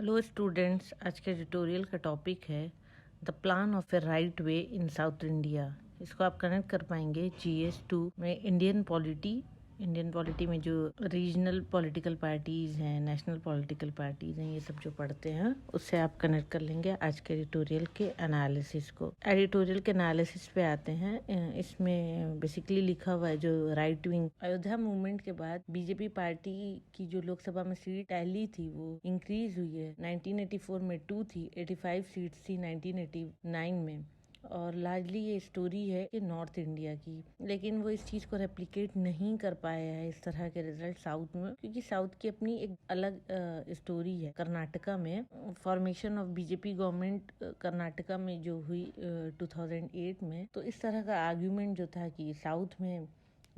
Hello students, आज के tutorial का टॉपिक है the plan of A right way in south India. इसको आप कनेक्ट कर पाएंगे GS2 में। इंडियन पॉलिटी में जो रीजनल पॉलिटिकल पार्टीज हैं, नेशनल पॉलिटिकल पार्टीज हैं, ये सब जो पढ़ते हैं उससे आप कनेक्ट कर लेंगे आज के एडिटोरियल के एनालिसिस को। एडिटोरियल के एनालिसिस पे आते हैं। इसमें बेसिकली लिखा हुआ है जो राइट विंग अयोध्या मूवमेंट के बाद बीजेपी पार्टी की जो लोकसभा में सीट पहली थी वो इंक्रीज हुई है। 1984 में 2 थी, 85 सीट्स थी 1989 में। और लार्जली ये स्टोरी है कि नॉर्थ इंडिया की, लेकिन वो इस चीज़ को रेप्लिकेट नहीं कर पाया है इस तरह के रिजल्ट साउथ में, क्योंकि साउथ की अपनी एक अलग स्टोरी है। कर्नाटका में formation of BJP government Karnataka में जो हुई 2008 में, तो इस तरह का आर्ग्यूमेंट जो था कि साउथ में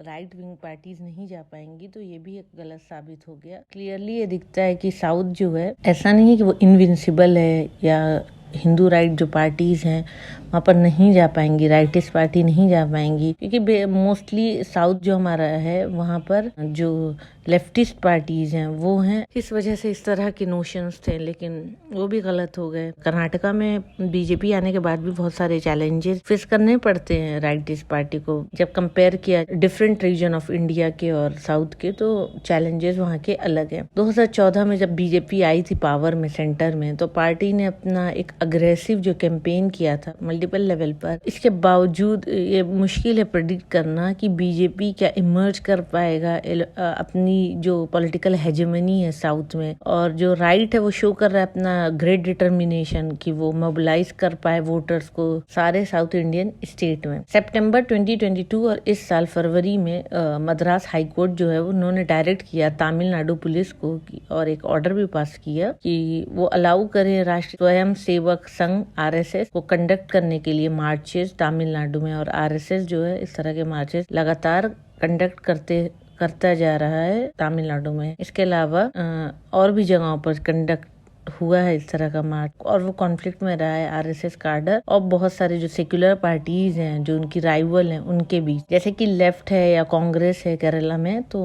राइट विंग पार्टीज नहीं जा पाएंगी, तो ये भी एक गलत साबित हो गया। क्लियरली ये दिखता है कि साउथ जो है, ऐसा नहीं है कि वो इनविंसिबल है या हिंदू राइट जो पार्टीज हैं वहाँ पर नहीं जा पाएंगी, राइटिस्ट पार्टी नहीं जा पाएंगी, क्योंकि मोस्टली साउथ जो हमारा है वहाँ पर जो लेफ्टिस्ट पार्टीज हैं वो हैं। इस वजह से इस तरह के नोशंस थे, लेकिन वो भी गलत हो गए। कर्नाटका में बीजेपी आने के बाद भी बहुत सारे चैलेंजेस फेस करने पड़ते हैं राइटिस्ट पार्टी को। जब कंपेयर किया डिफरेंट रीजन ऑफ इंडिया के और साउथ के, तो चैलेंजेस वहाँ के अलग हैं। 2014 में जब बीजेपी आई थी पावर में, सेंटर में, तो पार्टी ने अपना एक अग्रेसिव जो कैंपेन किया था मल्टीपल लेवल पर। इसके बावजूद ये मुश्किल है प्रेडिक्ट करना कि बीजेपी क्या इमर्ज कर पाएगा अपनी जो पॉलिटिकल हेजेमनी है साउथ में, और जो राइट है वो शो कर रहा है अपना ग्रेट डिटर्मिनेशन कि वो मोबिलाइज कर पाए वोटर्स को सारे साउथ इंडियन स्टेट में। सितंबर 2022 और इस साल फरवरी में मद्रास हाई कोर्ट जो है उन्होंने डायरेक्ट किया तमिलनाडु पुलिस को और एक ऑर्डर भी पास किया कि वो अलाउ करे राष्ट्रीय स्वयं सेवक संघ RSS को कंडक्ट करने के लिए मार्चेस तमिलनाडु में। और RSS जो है इस तरह के मार्चेस लगातार कंडक्ट करता जा रहा है तमिलनाडु में। इसके अलावा और भी जगहों पर कंडक्ट हुआ है इस तरह का मार्च, और वो कॉन्फ्लिक्ट में रहा है RSS कार्डर और बहुत सारे जो सेक्युलर पार्टीज हैं जो उनकी राइवल हैं उनके बीच, जैसे कि लेफ्ट है या कांग्रेस है केरला में, तो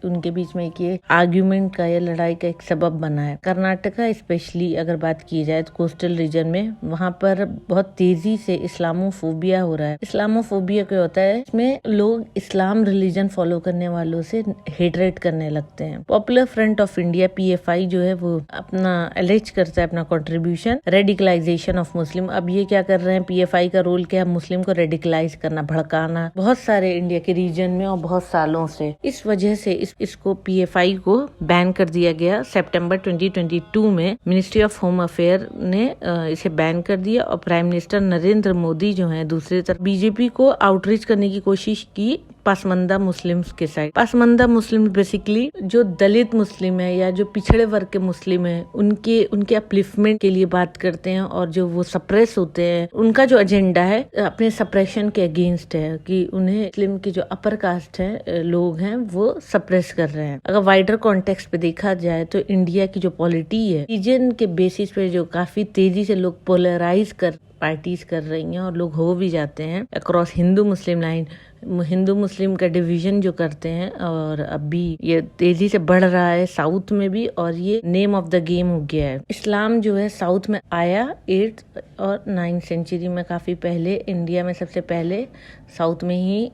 उनके बीच में ये आर्ग्यूमेंट का या लड़ाई का एक सबब बना है। कर्नाटका स्पेशली अगर बात की जाए तो कोस्टल रीजन में, वहाँ पर बहुत तेजी से इस्लामोफोबिया हो रहा है। इस्लामोफोबिया क्या होता है? इसमें लोग इस्लाम रिलीजन फॉलो करने वालों से हेटरेट करने लगते हैं। Popular front of India PFI जो है वो अपना एलिज करता है अपना कंट्रीब्यूशन रेडिकलाइजेशन ऑफ मुस्लिम। अब ये क्या कर रहे हैं, PFI का रोल क्या है? मुस्लिम को रेडिकलाइज करना, भड़काना, बहुत सारे इंडिया के रीजन में और बहुत सालों से। इस वजह से इसको PFI को बैन कर दिया गया। सितंबर 2022 में मिनिस्ट्री ऑफ होम अफेयर ने इसे बैन कर दिया, और प्राइम मिनिस्टर नरेंद्र मोदी जो है दूसरी तरफ बीजेपी को आउटरीच करने की कोशिश की पासमंदा मुस्लिम्स के साइड। पासमंदा मुस्लिम बेसिकली जो दलित मुस्लिम है या जो पिछड़े वर्ग के मुस्लिम है, उनके अपलिफ्टमेंट के लिए बात करते हैं, और जो वो सप्रेस होते हैं, उनका जो एजेंडा है अपने सप्रेशन के अगेंस्ट है कि उन्हें मुस्लिम की जो अपर कास्ट है लोग हैं वो सप्रेस कर रहे हैं। अगर वाइडर कॉन्टेक्स्ट पे देखा जाए तो इंडिया की जो पॉलिटी है रीजन के बेसिस पे जो काफी तेजी से लोग पोलराइज पार्टीज कर रही हैं, और लोग हो भी जाते हैं अक्रॉस हिंदू मुस्लिम लाइन। हिंदू मुस्लिम का डिवीजन जो करते हैं, और अभी ये तेजी से बढ़ रहा है साउथ में भी, और ये नेम ऑफ द गेम हो गया है। इस्लाम जो है साउथ में आया 8th और 9th सेंचुरी में, काफी पहले। इंडिया में सबसे पहले साउथ में ही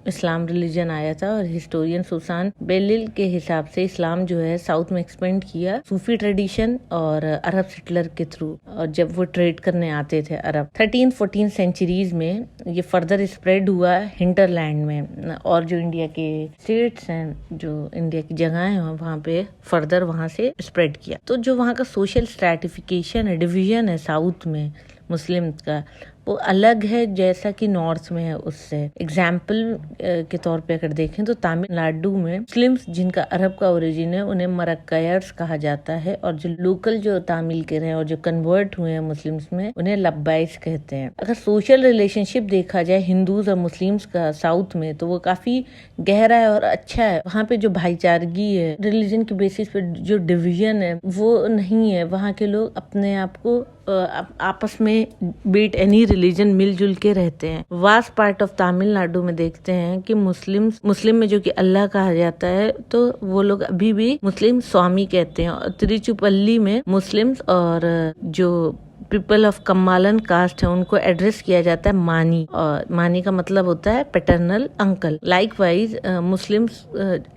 इस्लाम रिलीजन आया था, और हिस्टोरियन सुसान बेलिल के हिसाब से इस्लाम जो है साउथ में एक्सपेंड किया सूफी ट्रेडिशन और अरब सेटलर के थ्रू, और जब वो ट्रेड करने आते थे अरब। 13th-14th सेंचुरीज में ये फर्दर स्प्रेड हुआ हिंटरलैंड में, और जो इंडिया के स्टेट्स हैं, जो इंडिया की जगह है वहाँ पे फर्दर वहाँ से स्प्रेड किया। तो जो वहाँ का सोशल स्ट्रैटिफिकेशन है, डिवीजन है साउथ में मुस्लिम का, वो अलग है जैसा कि नॉर्थ में है उससे। एग्जाम्पल के तौर पे अगर देखें तो तमिलनाडु में मुस्लिम्स जिनका अरब का ओरिजिन है उन्हें मरक्कायर्स कहा जाता है, और जो लोकल जो तमिल के रहे और जो कन्वर्ट हुए हैं मुस्लिम्स में उन्हें लब्बाइस कहते हैं। अगर सोशल रिलेशनशिप देखा जाए हिंदूज और मुस्लिम्स का साउथ में, तो वो काफी गहरा है और अच्छा है। वहाँ पे जो भाईचारगी है, रिलीजन के बेसिस पे जो डिवीजन है वो नहीं है। वहाँ के लोग अपने आप को आपस में बीट एनी रिलीजन मिलजुल के रहते हैं। वास्ट पार्ट ऑफ तमिलनाडु में देखते हैं कि मुस्लिम में जो कि अल्लाह कहा जाता है, तो वो लोग अभी भी मुस्लिम स्वामी कहते हैं। और तिरुचिरापल्ली में मुस्लिम्स और जो पीपल ऑफ कम्मालन कास्ट है उनको एड्रेस किया जाता है मानी, और मानी का मतलब होता है paternal uncle. Likewise Muslims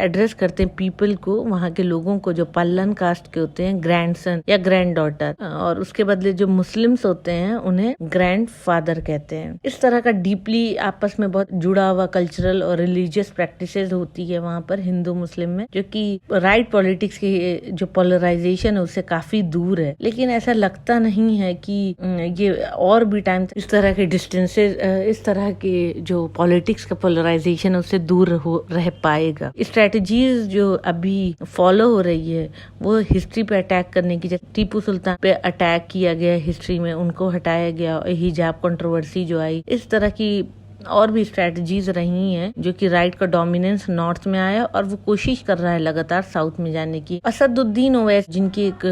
address करते हैं पीपल को, वहाँ के लोगों को जो पल्लन कास्ट के होते हैं, ग्रैंडसन या ग्रैंड डॉटर, और उसके बदले जो मुस्लिम्स होते हैं उन्हें ग्रैंड फादर कहते हैं। इस तरह का डीपली आपस में बहुत जुड़ा हुआ कल्चरल और रिलीजियस प्रैक्टिसेस होती है वहाँ पर हिंदू मुस्लिम में, जो कि राइट पॉलिटिक्स की जो पोलराइजेशन है उससे काफी दूर है। लेकिन ऐसा लगता नहीं है कि ये और भी टाइम इस तरह के डिस्टेंसेस, इस तरह के जो पॉलिटिक्स का पोलराइजेशन है उससे दूर रह पाएगा। स्ट्रेटजीज जो अभी फॉलो हो रही है वो हिस्ट्री पे अटैक करने की, जैसे टीपू सुल्तान पे अटैक किया गया हिस्ट्री में, उनको हटाया गया, हिजाब कंट्रोवर्सी जो आई, इस तरह की और भी स्ट्रेटजीज रही हैं जो कि राइट का डोमिनेंस नॉर्थ में आया और वो कोशिश कर रहा है लगातार साउथ में जाने की। असदुद्दीन ओवैसी जिनकी एक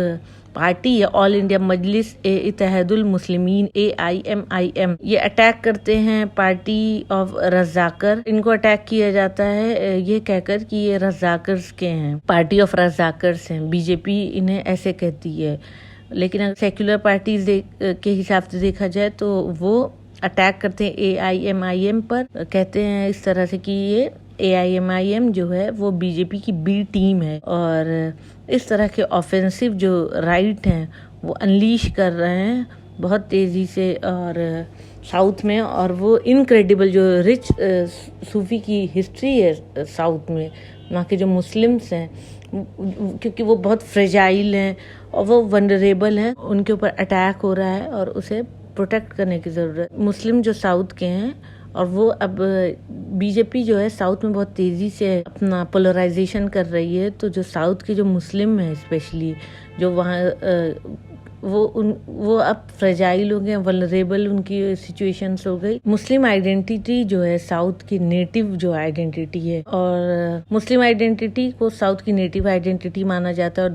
पार्टी है ऑल इंडिया मजलिस ए इत्तेहादुल मुस्लिमीन AIMIM, ये अटैक करते हैं पार्टी ऑफ रज़ाकर। इनको अटैक किया जाता है ये कहकर कि ये रज़ाकर्स के हैं, पार्टी ऑफ रज़ाकर्स हैं। बीजेपी इन्हें ऐसे कहती है, लेकिन अगर सेक्युलर पार्टीज के हिसाब से देखा जाए तो वो अटैक करते हैं AIMIM पर, कहते हैं इस तरह से कि ये AIMIM जो है वो बीजेपी की बी टीम है, और इस तरह के ऑफेंसिव जो राइट हैं वो अनलीश कर रहे हैं बहुत तेज़ी से और साउथ में। और वो इनक्रेडिबल जो रिच सूफी की हिस्ट्री है साउथ में, वहाँ के जो मुस्लिम्स हैं, क्योंकि वो बहुत फ्रेजाइल हैं और वो वनरेबल हैं, उनके ऊपर अटैक हो रहा है और उसे प्रोटेक्ट करने की ज़रूरत। मुस्लिम जो साउथ के हैं, और वो अब बीजेपी जो है साउथ में बहुत तेज़ी से अपना पोलराइजेशन कर रही है, तो जो साउथ के जो मुस्लिम हैं स्पेशली, जो वहाँ वो अब फ्रेजाइल हो गए, वल्नरेबल उनकी सिचुएशंस हो गई। मुस्लिम आइडेंटिटी जो है साउथ की नेटिव जो आइडेंटिटी है, और मुस्लिम आइडेंटिटी को साउथ की नेटिव आइडेंटिटी माना जाता है। और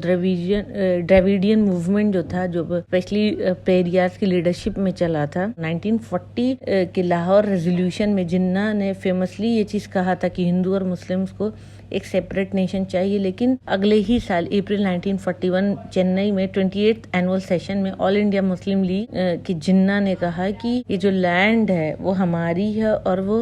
द्रविडियन मूवमेंट जो था, जो स्पेशली पेरियार की लीडरशिप में चला था, 1940 के लाहौर रेजोल्यूशन में जिन्ना ने फेमसली ये चीज़ कहा था कि हिंदू और मुस्लिम्स को एक सेपरेट नेशन चाहिए। लेकिन अगले ही साल अप्रैल 1941 चेन्नई में 28th एनुअल सेशन में ऑल इंडिया मुस्लिम लीग की जिन्ना ने कहा कि ये जो लैंड है वो हमारी है, और वो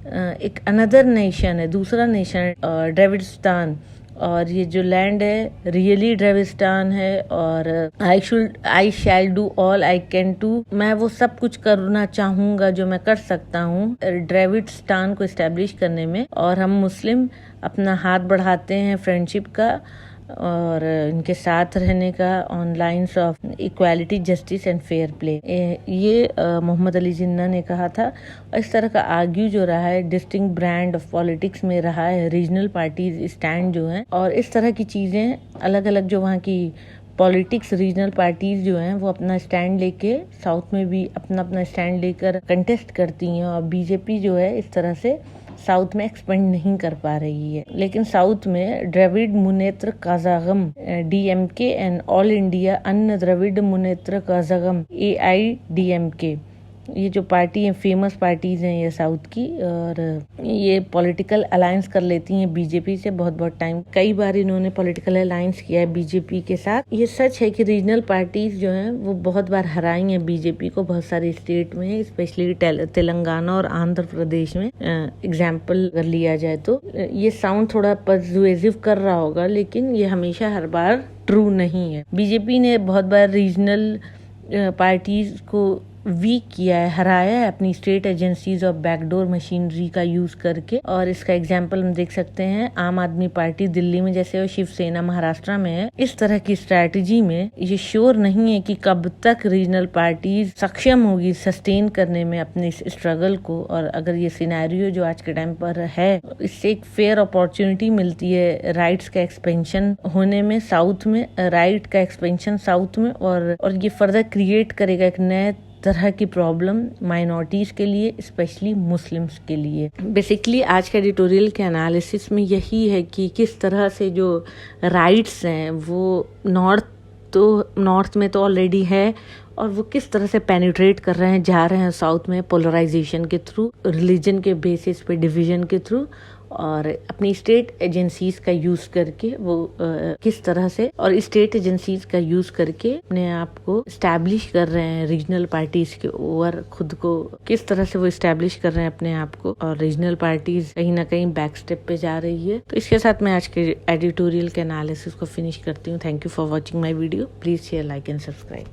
एक अनदर नेशन है, दूसरा नेशन द्रविडिस्तान, और ये जो लैंड है रियली द्रविडिस्तान है, और I shall do all I can do, मैं वो सब कुछ करना चाहूँगा जो मैं कर सकता हूँ द्रविडिस्तान को इस्टेब्लिश करने में। और हम मुस्लिम अपना हाथ बढ़ाते हैं फ्रेंडशिप का और इनके साथ रहने का on lines of equality, justice and fair play. ये मोहम्मद अली जिन्ना ने कहा था। इस तरह का आर्ग्यू जो रहा है डिस्टिंक्ट ब्रांड ऑफ पॉलिटिक्स में रहा है रीजनल पार्टीज स्टैंड जो हैं, और इस तरह की चीज़ें अलग अलग जो वहाँ की पॉलिटिक्स रीजनल पार्टीज जो हैं वो अपना स्टैंड लेके साउथ में भी अपना अपना स्टैंड लेकर कंटेस्ट करती हैं, और बीजेपी जो है इस तरह से साउथ में एक्सपेंड नहीं कर पा रही है। लेकिन साउथ में Dravida Munnetra Kazhagam DMK and all India अन्य द्रविड़ मुनेत्र काज़ागम AIDMK, ये जो पार्टी है फेमस पार्टीज हैं ये साउथ की, और ये पॉलिटिकल अलायंस कर लेती हैं बीजेपी से बहुत बहुत टाइम। कई बार इन्होंने पॉलिटिकल अलायंस किया है बीजेपी के साथ। ये सच है कि रीजनल पार्टीज जो हैं वो बहुत बार हराई हैं बीजेपी को बहुत सारे स्टेट में, स्पेशली तेलंगाना और आंध्र प्रदेश में। एग्जाम्पल अगर लिया जाए तो ये साउंड थोड़ा पर्सुएसिव कर रहा होगा, लेकिन ये हमेशा हर बार ट्रू नहीं है। बीजेपी ने बहुत बार रीजनल पार्टीज को वीक किया है, हराया है अपनी स्टेट एजेंसीज और बैकडोर मशीनरी का यूज करके। और इसका एग्जाम्पल हम देख सकते हैं आम आदमी पार्टी दिल्ली में जैसे, और शिवसेना महाराष्ट्र में है। इस तरह की स्ट्रैटेजी में ये श्योर नहीं है कि कब तक रीजनल पार्टीज सक्षम होगी सस्टेन करने में अपने इस स्ट्रगल को। और अगर ये सिनेरियो जो आज के टाइम पर है, इससे एक फेयर अपॉर्चुनिटी मिलती है राइट्स का एक्सपेंशन होने में साउथ में, राइट का एक्सपेंशन साउथ में, और ये फर्दर क्रिएट करेगा एक नए तरह की प्रॉब्लम माइनॉरिटीज़ के लिए, स्पेशली मुस्लिम्स के लिए। बेसिकली आज के एडिटोरियल के एनालिसिस में यही है कि किस तरह से जो राइट्स हैं वो नॉर्थ तो नॉर्थ में तो ऑलरेडी है, और वो किस तरह से पेनिट्रेट कर रहे हैं, जा रहे हैं साउथ में पोलराइजेशन के थ्रू, रिलीजन के बेसिस पे डिवीजन के थ्रू, और अपनी स्टेट एजेंसीज का यूज करके वो किस तरह से, और स्टेट एजेंसीज का यूज करके अपने आप को स्टैब्लिश कर रहे हैं रीजनल पार्टीज के ओवर, खुद को किस तरह से वो स्टैब्लिश कर रहे हैं अपने आप को, और रीजनल पार्टीज कहीं ना कहीं बैक स्टेप पे जा रही है। तो इसके साथ मैं आज के एडिटोरियल के एनालिसिस को फिनिश करती हूँ। Thank you for watching my video. Please share, like and subscribe.